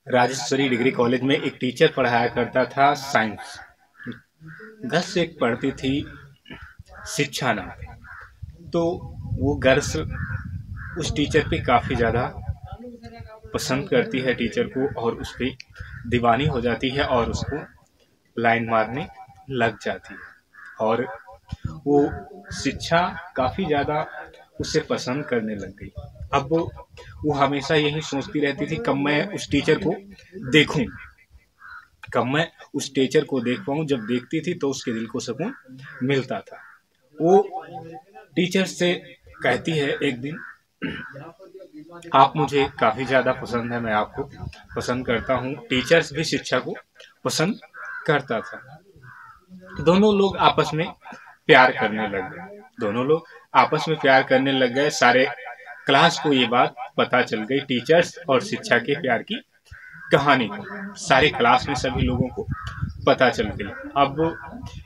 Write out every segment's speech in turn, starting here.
Rajeshwari degree college में एक teacher पढ़ाया करता था साइंस। गर्ल्स एक पढ़ती थी शिक्षा नाम की। तो वो गर्ल्स उस टीचर पे काफ़ी ज़्यादा पसंद करती है टीचर को, और उस पर दीवानी हो जाती है और उसको लाइन मारने लग जाती है। और वो शिक्षा काफ़ी ज़्यादा उसे पसंद करने लग गई। अब वो हमेशा यही सोचती रहती थी, कब मैं उस टीचर को देखूं, कब मैं उस टीचर को देख पाऊं। जब देखती थी तो उसके दिल को सुकून मिलता था। वो टीचर से कहती है एक दिन, आप मुझे काफ़ी ज़्यादा पसंद है, मैं आपको पसंद करता हूँ। टीचर्स भी शिक्षा को पसंद करता था। दोनों लोग आपस में प्यार करने लग गए। दोनों लोग आपस में प्यार करने लग गए। सारे क्लास को ये बात पता चल गई, टीचर्स और शिक्षा के प्यार की कहानी को सारे क्लास में सभी लोगों को पता चल गई। अब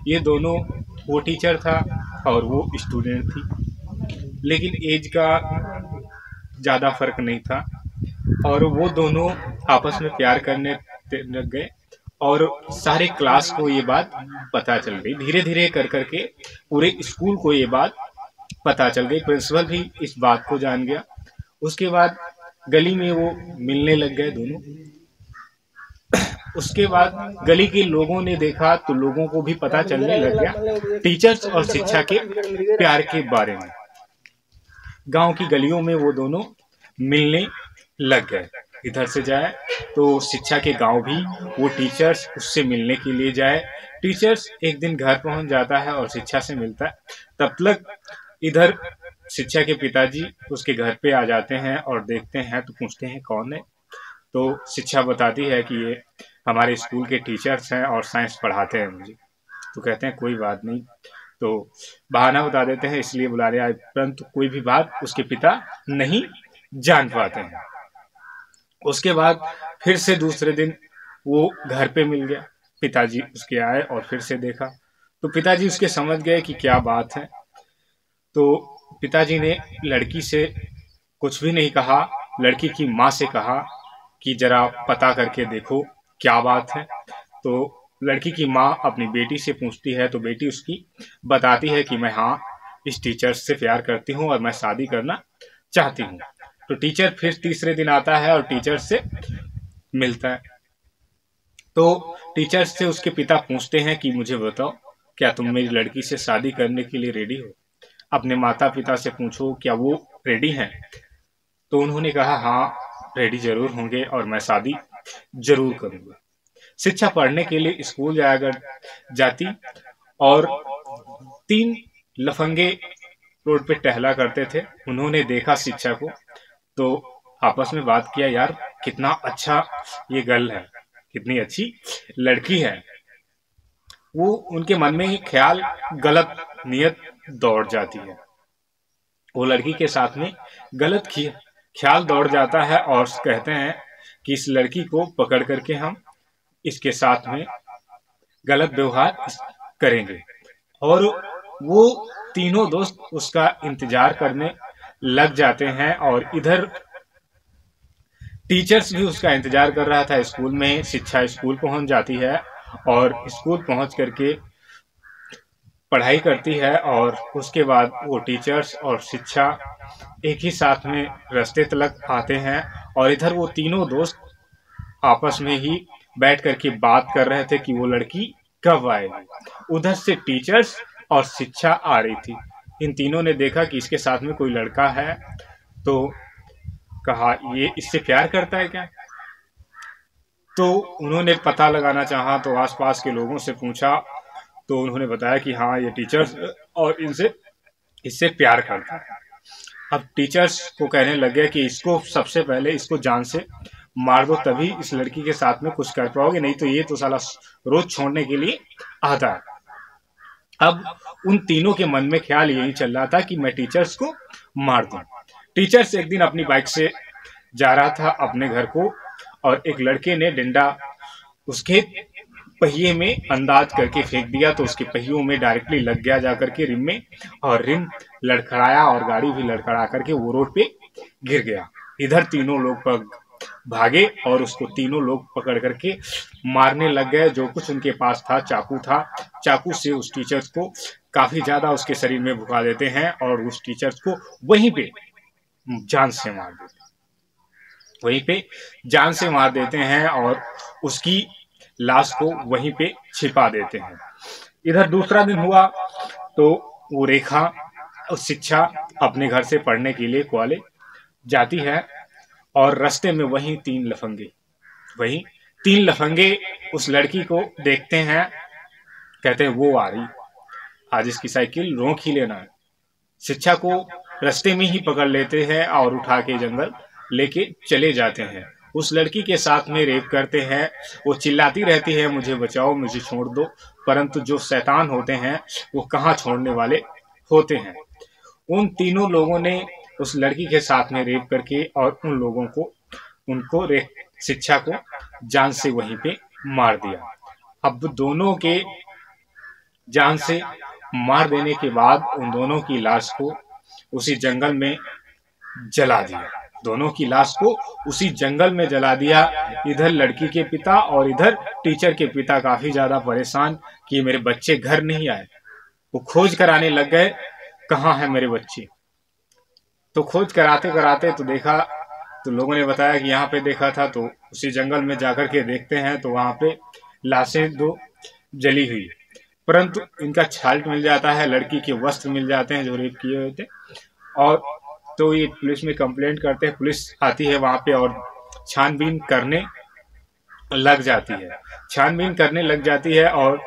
ये दोनों, वो टीचर था और वो स्टूडेंट थी, लेकिन एज का ज़्यादा फर्क नहीं था, और वो दोनों आपस में प्यार करने लग गए और सारे क्लास को ये बात पता चल गई। धीरे धीरे कर करके पूरे स्कूल को ये बात पता चल गई। प्रिंसिपल भी इस बात को जान गया। उसके बाद गली में वो मिलने लग गए दोनों। उसके बाद गली के लोगों ने देखा तो लोगों को भी पता चलने लग गया टीचर्स और शिक्षा के प्यार के बारे में। गांव की गलियों में वो दोनों मिलने लग गए। इधर से जाए तो शिक्षा के गांव भी वो टीचर्स उससे मिलने के लिए जाए। टीचर्स एक दिन घर पहुंच जाता है और शिक्षा से मिलता है। तब तक इधर शिक्षा के पिताजी उसके घर पे आ जाते हैं और देखते हैं तो पूछते हैं कौन है। तो शिक्षा बताती है कि ये हमारे स्कूल के टीचर्स हैं और साइंस पढ़ाते हैं मुझे। तो कहते हैं कोई बात नहीं, तो बहाना बता देते हैं इसलिए बुला रहे आए, परंतु कोई भी बात उसके पिता नहीं जान पाते हैं। उसके बाद फिर से दूसरे दिन वो घर पे मिल गया। पिताजी उसके आए और फिर से देखा तो पिताजी उसके समझ गए कि क्या बात है। तो पिताजी ने लड़की से कुछ भी नहीं कहा, लड़की की माँ से कहा कि जरा पता करके देखो क्या बात है। तो लड़की की माँ अपनी बेटी से पूछती है तो बेटी उसकी बताती है कि मैं हाँ इस टीचर से प्यार करती हूँ और मैं शादी करना चाहती हूँ। तो टीचर फिर तीसरे दिन आता है और टीचर से मिलता है। तो टीचर से उसके पिता पूछते हैं कि मुझे बताओ, क्या तुम मेरी लड़की से शादी करने के लिए रेडी हो? अपने माता पिता से पूछो क्या वो रेडी हैं। तो उन्होंने कहा हाँ रेडी जरूर होंगे और मैं शादी जरूर करूंगा। शिक्षा पढ़ने के लिए स्कूल जाती और 3 लफंगे रोड पे टहला करते थे। उन्होंने देखा शिक्षा को तो आपस में बात किया, यार कितना अच्छा ये गर्ल है, कितनी अच्छी लड़की है। वो उनके मन में ही ख्याल, गलत नियत दौड़ जाती है। वो लड़की के साथ में गलत ख्याल दौड़ जाता है और कहते हैं कि इस लड़की को पकड़ करके हम इसके साथ में गलत व्यवहार करेंगे। और वो तीनों दोस्त उसका इंतजार करने लग जाते हैं और इधर टीचर्स भी उसका इंतजार कर रहा था। स्कूल में शिक्षा स्कूल पहुंच जाती है और स्कूल पहुंच करके पढ़ाई करती है और उसके बाद वो टीचर्स और शिक्षा एक ही साथ में रास्ते तक आते हैं। और इधर वो तीनों दोस्त आपस में ही बैठ करके बात कर रहे थे कि वो लड़की कब आएगी। उधर से टीचर्स और शिक्षा आ रही थी। इन तीनों ने देखा कि इसके साथ में कोई लड़का है, तो कहा ये इससे प्यार करता है क्या। तो उन्होंने पता लगाना चाहा तो आसपास के लोगों से पूछा तो उन्होंने बताया कि हाँ ये टीचर्स और इससे प्यार करता है। अब टीचर्स को कहने लगे कि इसको सबसे पहले इसको जान से मार दो, तभी इस लड़की के साथ में कुछ कर पाओगे, नहीं तो ये तो साला रोज छोड़ने के लिए आता है। अब उन तीनों के मन में ख्याल यही चल रहा था कि मैं टीचर्स को मार दूं। टीचर्स एक दिन अपनी बाइक से जा रहा था अपने घर को और एक लड़के ने डंडा उसके पहिए में अंदाज करके फेंक दिया तो उसके पहियों में डायरेक्टली लग गया जाकर के रिम में, और रिम लड़खड़ाया और गाड़ी भी लड़खड़ा करके वो रोड पे गिर गया। इधर तीनों लोग भागे और उसको तीनों लोग पकड़ करके मारने लग गए। जो कुछ उनके पास था, चाकू था, चाकू से उस टीचर्स को काफी ज्यादा उसके शरीर में भुका देते हैं और उस टीचर्स को वहीं पे जान से मार देते हैं, वहीं पे जान से मार देते हैं और उसकी लाश को वहीं पे छिपा देते हैं। इधर दूसरा दिन हुआ तो वो रेखा शिक्षा अपने घर से पढ़ने के लिए कॉलेज जाती है और रास्ते में वही तीन लफंगे उस लड़की को देखते हैं, कहते हैं वो आ रही, आज इसकी साइकिल रोक ही लेना है। शिक्षा को रास्ते में ही पकड़ लेते हैं और उठा के जंगल लेके चले जाते हैं। उस लड़की के साथ में रेप करते हैं। वो चिल्लाती रहती है मुझे बचाओ, मुझे छोड़ दो, परंतु जो शैतान होते हैं वो कहाँ छोड़ने वाले होते हैं। उन तीनों लोगों ने उस लड़की के साथ में रेप करके और उनको शिक्षा को जान से वहीं पे मार दिया। अब दोनों के जान से मार देने के बाद उन दोनों की लाश को उसी जंगल में जला दिया। दोनों की लाश को उसी जंगल में जला दिया। इधर लड़की के पिता और इधर टीचर के पिता काफी ज्यादा परेशान कि मेरे बच्चे घर नहीं आए। वो खोज कराने लग गए, कहाँ है मेरे बच्चे। तो खोज कराते कराते तो देखा, तो लोगों ने बताया कि यहाँ पे देखा था। तो उसी जंगल में जाकर के देखते हैं तो वहां पे लाशें दो जली हुई, परंतु इनका छाल्ट मिल जाता है, लड़की के वस्त्र मिल जाते हैं जो रेप किए हुए थे। और तो ये पुलिस में कंप्लेंट करते हैं। पुलिस आती है वहां पे और छानबीन करने लग जाती है और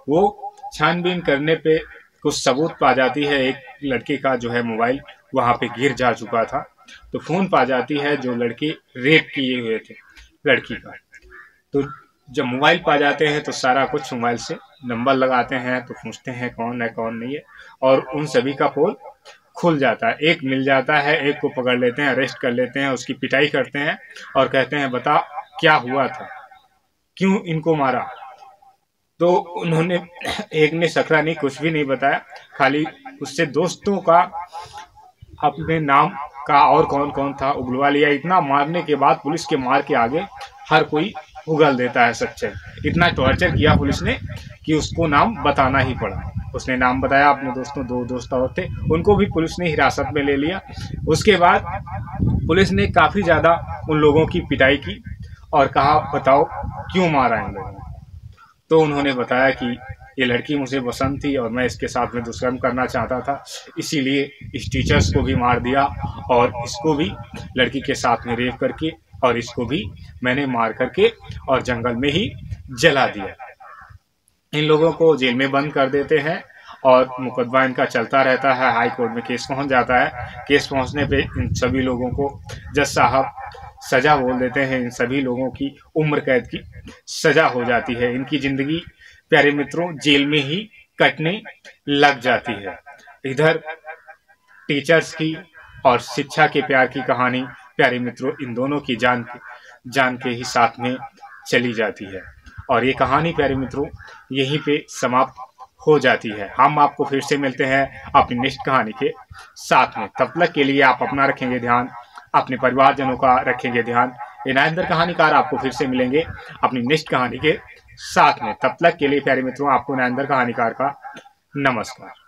वो छानबीन करने पे कुछ सबूत पा जाती है। एक लड़के का जो है मोबाइल वहां पे गिर जा चुका था, तो फोन पा जाती है जो लड़के रेप किए हुए थे लड़की का। तो जब मोबाइल पा जाते हैं तो सारा कुछ मोबाइल से नंबर लगाते हैं, तो पूछते हैं कौन है कौन नहीं है, और उन सभी का पोल खुल जाता है। एक मिल जाता है, एक को पकड़ लेते हैं, अरेस्ट कर लेते हैं, उसकी पिटाई करते हैं और कहते हैं बता क्या हुआ था, क्यों इनको मारा। तो उन्होंने एक ने सकरा नहीं, कुछ भी नहीं बताया, खाली उससे दोस्तों का अपने नाम का और कौन कौन था उगलवा लिया। इतना मारने के बाद पुलिस के मार के आगे हर कोई उगल देता है सच्चाई। इतना टॉर्चर किया पुलिस ने कि उसको नाम बताना ही पड़ा। उसने नाम बताया अपने दोस्तों, 2 दोस्त और थे, उनको भी पुलिस ने हिरासत में ले लिया। उसके बाद पुलिस ने काफी ज्यादा उन लोगों की पिटाई की और कहा बताओ क्यों मारा इन लोगों ने। तो उन्होंने बताया कि ये लड़की मुझे पसंद थी और मैं इसके साथ में दुष्कर्म करना चाहता था, इसीलिए इस टीचर्स को भी मार दिया और इसको भी लड़की के साथ में रेप करके और इसको भी मैंने मार करके और जंगल में ही जला दिया। इन लोगों को जेल में बंद कर देते हैं और मुकदमा इनका चलता रहता है। हाई कोर्ट में केस पहुंच जाता है। केस पहुंचने पे इन सभी लोगों को जज साहब सजा बोल देते हैं। इन सभी लोगों की उम्र कैद की सजा हो जाती है। इनकी जिंदगी प्यारे मित्रों जेल में ही कटने लग जाती है। इधर टीचर्स की और शिक्षा के प्यार की कहानी प्यारे मित्रों इन दोनों की जान के ही साथ में चली जाती है और ये कहानी प्यारे मित्रों यहीं पे समाप्त हो जाती है। हम आपको फिर से मिलते हैं अपनी नेक्स्ट कहानी के साथ में। तब तक के लिए आप अपना रखेंगे ध्यान, अपने परिवारजनों का रखेंगे ध्यान। इनायतदार कहानीकार आपको फिर से मिलेंगे अपनी नेक्स्ट कहानी के साथ में। तब तक के लिए प्यारे मित्रों आपको इनायतदार कहानीकार का नमस्कार।